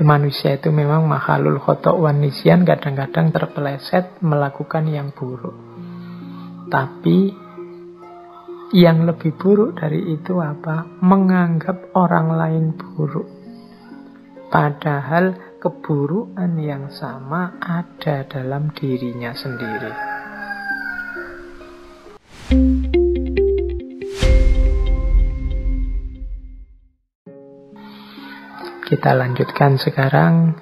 Manusia itu memang makhluk khotok wan nisyan, kadang-kadang terpeleset melakukan yang buruk. Tapi yang lebih buruk dari itu apa? Menganggap orang lain buruk. Padahal keburukan yang sama ada dalam dirinya sendiri. Kita lanjutkan sekarang.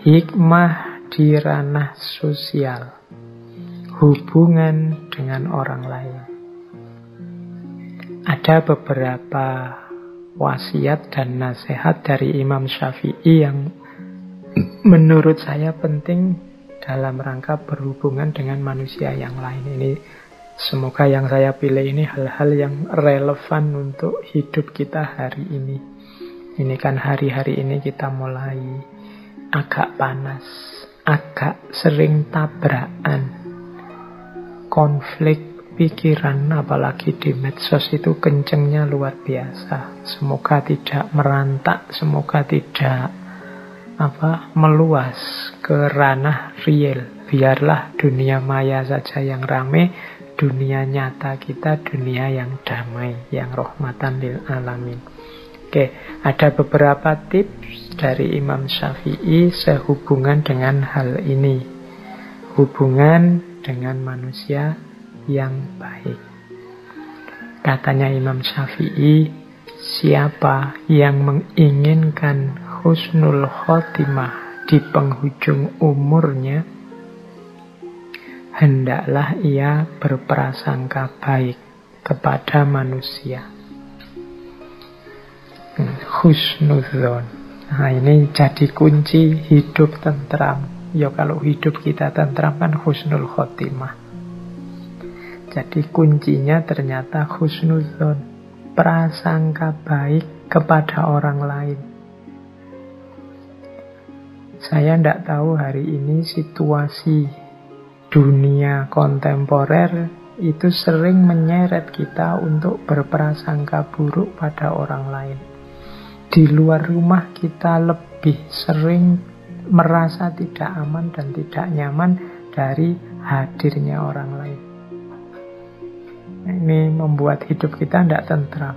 Hikmah di ranah sosial. Hubungan dengan orang lain. Ada beberapa wasiat dan nasihat dari Imam Syafi'i yang menurut saya penting dalam rangka berhubungan dengan manusia yang lain. Ini semoga yang saya pilih ini hal-hal yang relevan untuk hidup kita hari ini. Ini kan hari-hari ini kita mulai agak panas, agak sering tabrakan, konflik pikiran, apalagi di medsos itu kencengnya luar biasa. Semoga tidak merantak, semoga tidak meluas ke ranah real. Biarlah dunia maya saja yang rame, dunia nyata kita dunia yang damai, yang rahmatan lil alamin. Oke, ada beberapa tips dari Imam Syafi'i sehubungan dengan hal ini. Hubungan dengan manusia yang baik. Katanya Imam Syafi'i, siapa yang menginginkan husnul khotimah di penghujung umurnya, hendaklah ia berprasangka baik kepada manusia. Husnudzon. Nah, ini jadi kunci hidup tentram. Ya kalau hidup kita tentram kan husnul khotimah. Jadi kuncinya ternyata husnudzon, prasangka baik kepada orang lain. Saya tidak tahu hari ini situasi dunia kontemporer itu sering menyeret kita untuk berprasangka buruk pada orang lain. Di luar rumah kita lebih sering merasa tidak aman dan tidak nyaman dari hadirnya orang lain. Ini membuat hidup kita tidak tentram.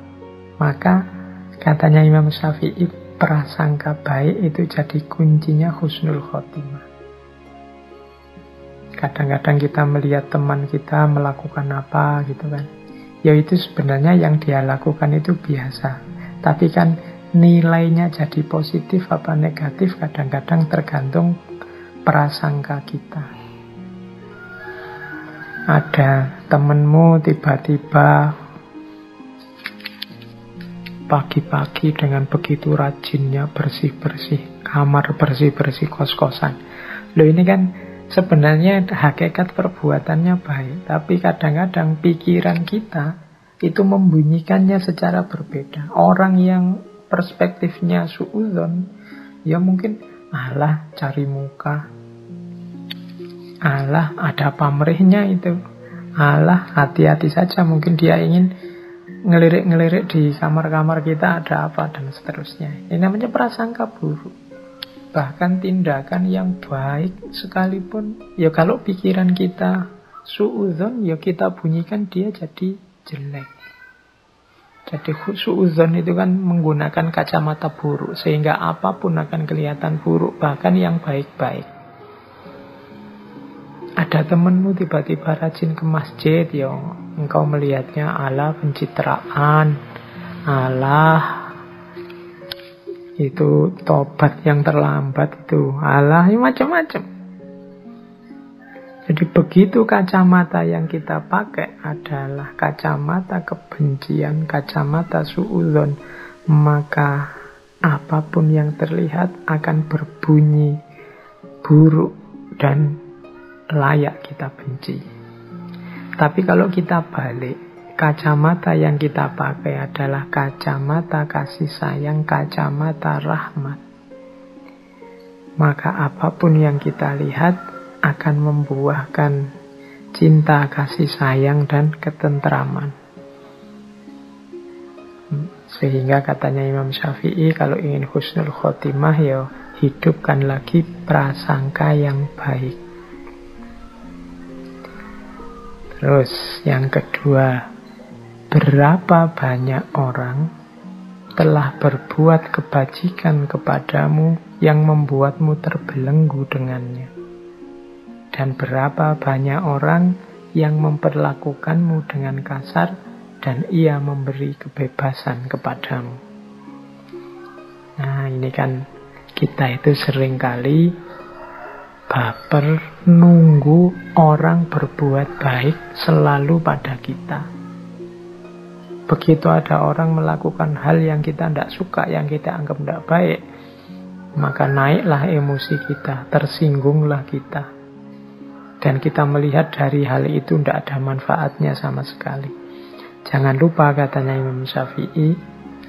Maka katanya Imam Syafi'i, prasangka baik itu jadi kuncinya husnul khotimah. Kadang-kadang kita melihat teman kita melakukan apa gitu kan, ya itu sebenarnya yang dia lakukan itu biasa. Tapi kan nilainya jadi positif apa negatif kadang-kadang tergantung prasangka kita. Ada temenmu tiba-tiba pagi-pagi dengan begitu rajinnya bersih-bersih kamar, bersih-bersih kos-kosan. Loh, ini kan sebenarnya hakikat perbuatannya baik, tapi kadang-kadang pikiran kita itu membunyikannya secara berbeda. Orang yang perspektifnya suudzon, ya mungkin alah cari muka, alah ada pamrihnya itu, alah hati-hati saja, mungkin dia ingin ngelirik-ngelirik di kamar-kamar kita ada apa dan seterusnya. Ini namanya prasangka buruk. Bahkan tindakan yang baik sekalipun, ya kalau pikiran kita suudzon, ya kita bunyikan dia jadi jelek. Jadi suudzon itu kan menggunakan kacamata buruk, sehingga apapun akan kelihatan buruk, bahkan yang baik-baik. Ada temenmu tiba-tiba rajin ke masjid, ya engkau melihatnya ala pencitraan, ala itu tobat yang terlambat itu, ala macam-macam. Jadi begitu kacamata yang kita pakai adalah kacamata kebencian, kacamata suudzon, maka apapun yang terlihat akan berbunyi buruk dan layak kita benci. Tapi kalau kita balik, kacamata yang kita pakai adalah kacamata kasih sayang, kacamata rahmat, maka apapun yang kita lihat akan membuahkan cinta, kasih sayang, dan ketentraman. Sehingga katanya Imam Syafi'i, kalau ingin husnul khotimah ya hidupkan lagi prasangka yang baik. Terus yang kedua, berapa banyak orang telah berbuat kebajikan kepadamu yang membuatmu terbelenggu dengannya? Dan berapa banyak orang yang memperlakukanmu dengan kasar dan ia memberi kebebasan kepadamu? Nah, ini kan kita itu seringkali baper nunggu orang berbuat baik selalu pada kita. Begitu ada orang melakukan hal yang kita tidak suka, yang kita anggap tidak baik, maka naiklah emosi kita, tersinggunglah kita. Dan kita melihat dari hal itu tidak ada manfaatnya sama sekali. Jangan lupa katanya Imam Syafi'i,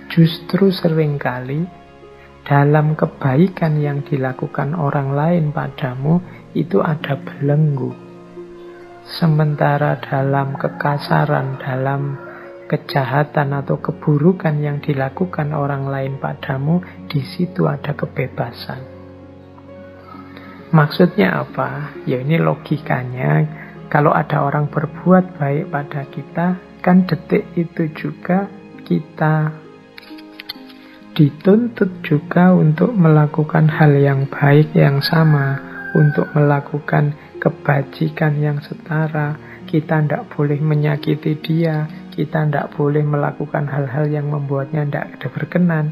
justru seringkali dalam kebaikan yang dilakukan orang lain padamu itu ada belenggu. Sementara dalam kekasaran, dalam kejahatan atau keburukan yang dilakukan orang lain padamu, di situ ada kebebasan. Maksudnya apa? Ya ini logikanya, kalau ada orang berbuat baik pada kita, kan detik itu juga kita dituntut juga untuk melakukan hal yang baik yang sama, untuk melakukan kebajikan yang setara. Kita tidak boleh menyakiti dia, kita tidak boleh melakukan hal-hal yang membuatnya tidak ada berkenan.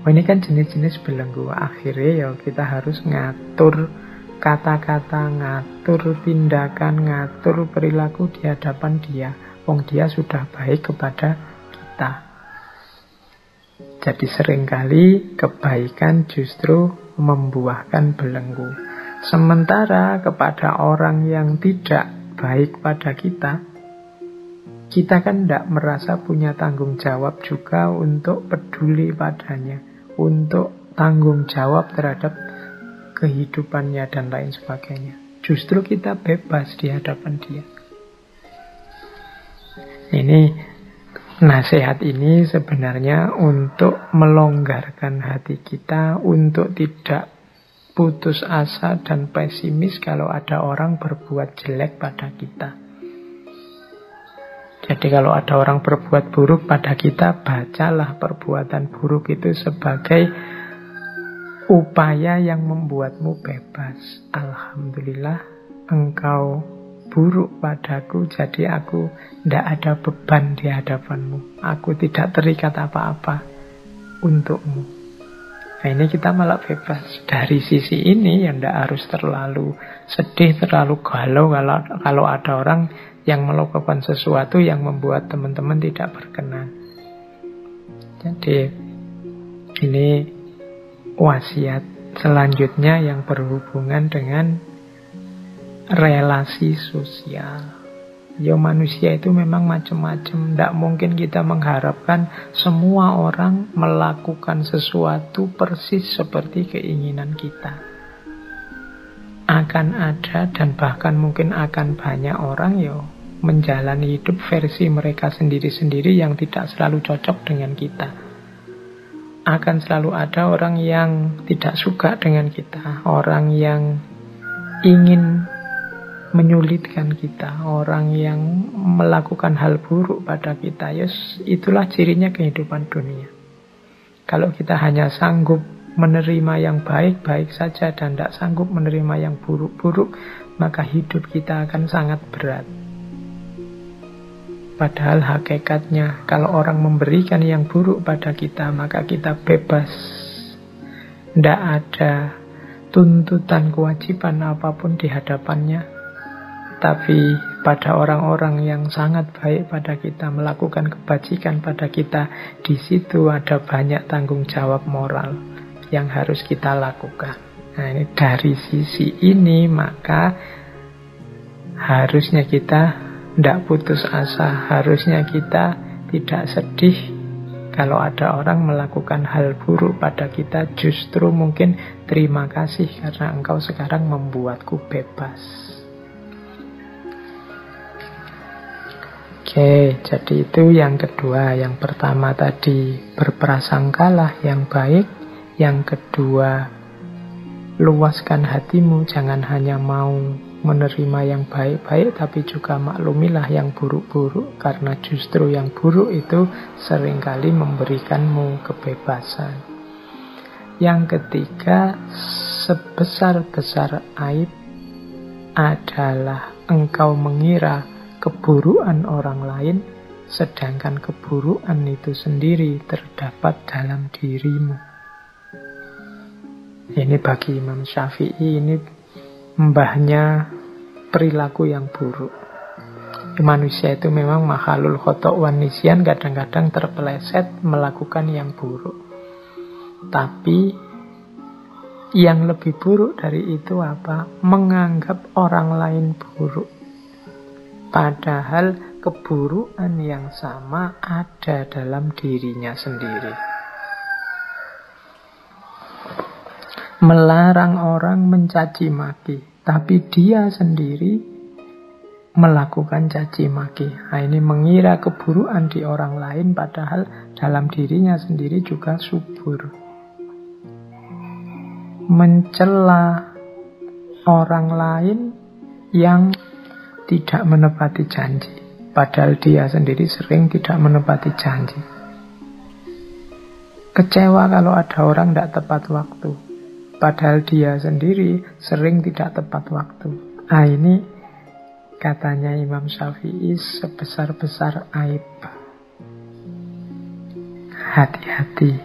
Ini kan jenis-jenis belenggu. Akhirnya ya kita harus ngatur kata-kata, ngatur tindakan, ngatur perilaku di hadapan dia. Wong dia sudah baik kepada kita. Jadi seringkali kebaikan justru membuahkan belenggu. Sementara kepada orang yang tidak baik pada kita, kita kan tidak merasa punya tanggung jawab juga untuk peduli padanya, untuk tanggung jawab terhadap kehidupannya dan lain sebagainya. Justru kita bebas di hadapan dia. Nasihat ini sebenarnya untuk melonggarkan hati kita, untuk tidak putus asa dan pesimis kalau ada orang berbuat jelek pada kita. Jadi kalau ada orang berbuat buruk pada kita, bacalah perbuatan buruk itu sebagai upaya yang membuatmu bebas. Alhamdulillah, engkau buruk padaku, jadi aku tidak ada beban di hadapanmu. Aku tidak terikat apa-apa untukmu. Nah ini kita malah bebas. Dari sisi ini ya tidak harus terlalu sedih, terlalu galau kalau ada orang yang melakukan sesuatu yang membuat teman-teman tidak berkenan. Jadi ini wasiat selanjutnya yang berhubungan dengan relasi sosial. Ya manusia itu memang macam-macam. Tidak mungkin kita mengharapkan semua orang melakukan sesuatu persis seperti keinginan kita. Akan ada dan bahkan mungkin akan banyak orang ya menjalani hidup versi mereka sendiri-sendiri yang tidak selalu cocok dengan kita. Akan selalu ada orang yang tidak suka dengan kita, orang yang ingin menyulitkan kita, orang yang melakukan hal buruk pada kita. Yes, itulah cirinya kehidupan dunia. Kalau kita hanya sanggup menerima yang baik-baik saja dan tidak sanggup menerima yang buruk-buruk, maka hidup kita akan sangat berat. Padahal hakikatnya kalau orang memberikan yang buruk pada kita, maka kita bebas. Tidak ada tuntutan kewajiban apapun di hadapannya. Tapi pada orang-orang yang sangat baik pada kita, melakukan kebajikan pada kita, di situ ada banyak tanggung jawab moral yang harus kita lakukan. Nah ini dari sisi ini maka harusnya kita tidak putus asa, harusnya kita tidak sedih kalau ada orang melakukan hal buruk pada kita. Justru mungkin terima kasih karena engkau sekarang membuatku bebas. Oke, jadi itu yang kedua. Yang pertama tadi berprasangkalah yang baik. Yang kedua, luaskan hatimu, jangan hanya mau menerima yang baik-baik, tapi juga maklumilah yang buruk-buruk, karena justru yang buruk itu seringkali memberikanmu kebebasan. Yang ketiga, sebesar-besar aib adalah engkau mengira keburukan orang lain, sedangkan keburukan itu sendiri terdapat dalam dirimu. Ini bagi Imam Syafi'i, ini mbahnya perilaku yang buruk. Manusia itu memang makhluk khotok wan nisyan, kadang-kadang terpeleset melakukan yang buruk. Tapi yang lebih buruk dari itu apa? Menganggap orang lain buruk. Padahal keburukan yang sama ada dalam dirinya sendiri. Melarang orang mencaci maki, tapi dia sendiri melakukan caci maki. Nah, ini mengira keburukan di orang lain, padahal dalam dirinya sendiri juga subur. Mencela orang lain yang tidak menepati janji, padahal dia sendiri sering tidak menepati janji. Kecewa kalau ada orang tidak tepat waktu, padahal dia sendiri sering tidak tepat waktu. Nah, ini katanya Imam Syafi'i sebesar-besar aib. Hati-hati.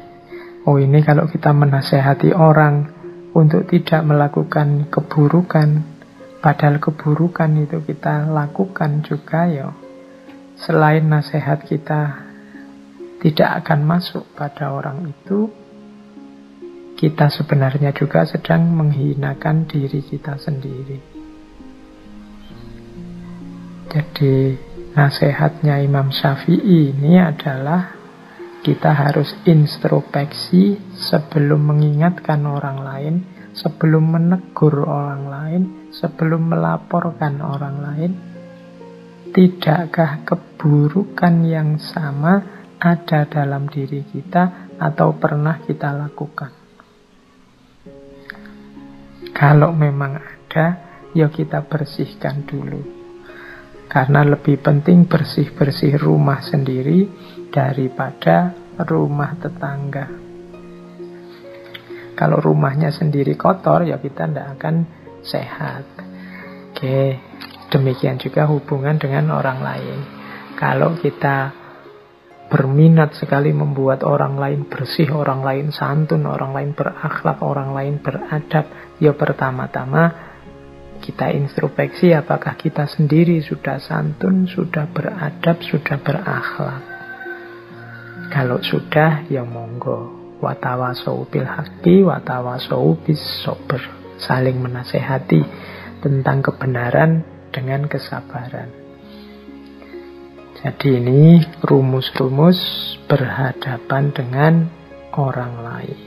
Oh, ini kalau kita menasehati orang untuk tidak melakukan keburukan, padahal keburukan itu kita lakukan juga, ya. Selain nasihat kita tidak akan masuk pada orang itu, kita sebenarnya juga sedang menghinakan diri kita sendiri. Jadi nasihatnya Imam Syafi'i ini adalah kita harus introspeksi sebelum mengingatkan orang lain, sebelum menegur orang lain, sebelum melaporkan orang lain. Tidakkah keburukan yang sama ada dalam diri kita atau pernah kita lakukan? Kalau memang ada, ya kita bersihkan dulu. Karena lebih penting bersih-bersih rumah sendiri daripada rumah tetangga. Kalau rumahnya sendiri kotor, ya kita tidak akan sehat. Oke, demikian juga hubungan dengan orang lain. Kalau kita berminat sekali membuat orang lain bersih, orang lain santun, orang lain berakhlak, orang lain beradab, ya pertama-tama kita introspeksi apakah kita sendiri sudah santun, sudah beradab, sudah berakhlak. Kalau sudah, ya monggo. Watawasau bil haqqi, watawasau bis sabr. Saling menasehati tentang kebenaran dengan kesabaran. Jadi ini rumus-rumus berhadapan dengan orang lain.